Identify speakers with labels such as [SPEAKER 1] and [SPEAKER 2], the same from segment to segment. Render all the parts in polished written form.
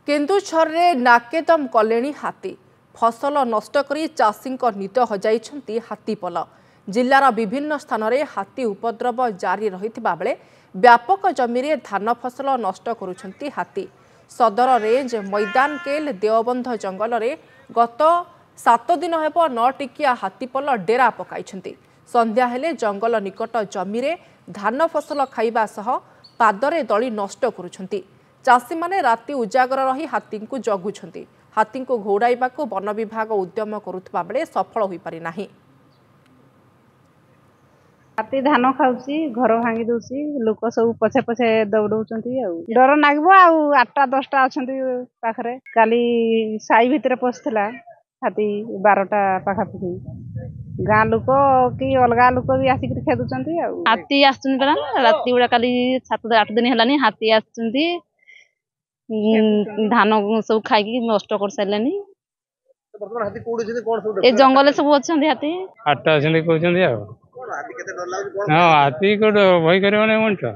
[SPEAKER 1] केन्दुझर नाकेदम कले हाथी फसल नष्ट करी चाषी निद हजाई हाथीपल जिलार विभिन्न स्थान में हाथी उपद्रव जारी रही बेले व्यापक जमी धान फसल नष्ट करुछंती हाथी सदर रेंज मैदान केल देवबंध जंगल में गत 7 दिन हेब 9 टिकिया हाथीपल डेरा पकाई संध्या हेले जंगल निकट जमी धान फसल खाइबा सह पादरे दली नष्ट करुछंती चाषी माने राति उजागर रही हाथी को जगुछंती हाथी को घोड़ाइबा को वन विभाग उद्यम करुवा बेले सफल हो पारि नाही।
[SPEAKER 2] हाथी धान खाऊची घर भांगी दउची लोक सब पछे पछे दौड़ौचंती डर नागबो आउ 8टा 10टा अछंती पाखरे काली साई भितर पसथला हाथी 12टा पाखापाखी गाँ लोक कि अलगा लोक भी आसिक खेदुचंती
[SPEAKER 3] हाथी आसुन परा राति गुड़ा काली 7 8 दिन हलानी हाथी आसुंती धान सब खाई नष्ट कर सारे जंगल सब अच्छा हाथी
[SPEAKER 4] 8टा कहते हाथी को भय कर मनुष्य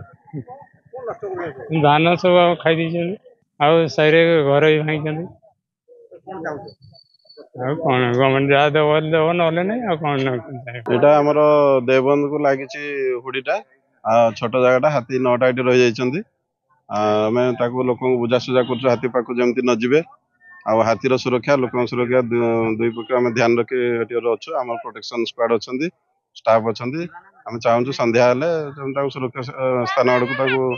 [SPEAKER 4] धान सब खाई साइरे घर भी भाई गवर्नमेंट जहाँ देव देव ना
[SPEAKER 5] यहाँ आमर देवबंध को लगी हुड़ीटा छोट जगह हाथी 9टा ये रही जाइए आम लोक बुझासुझा कर हाथी पाक जमी न जीवे हाथीर सुरक्षा लोक सुरक्षा दुई प्रकार आम ध्यान रखी अच्छु आम प्रोटेक्शन स्क्वाड अच्छा स्टाफ अच्छा आम चाहूँ सन्ध्या सुरक्षा स्थान आड़ को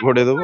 [SPEAKER 5] घोड़े देव।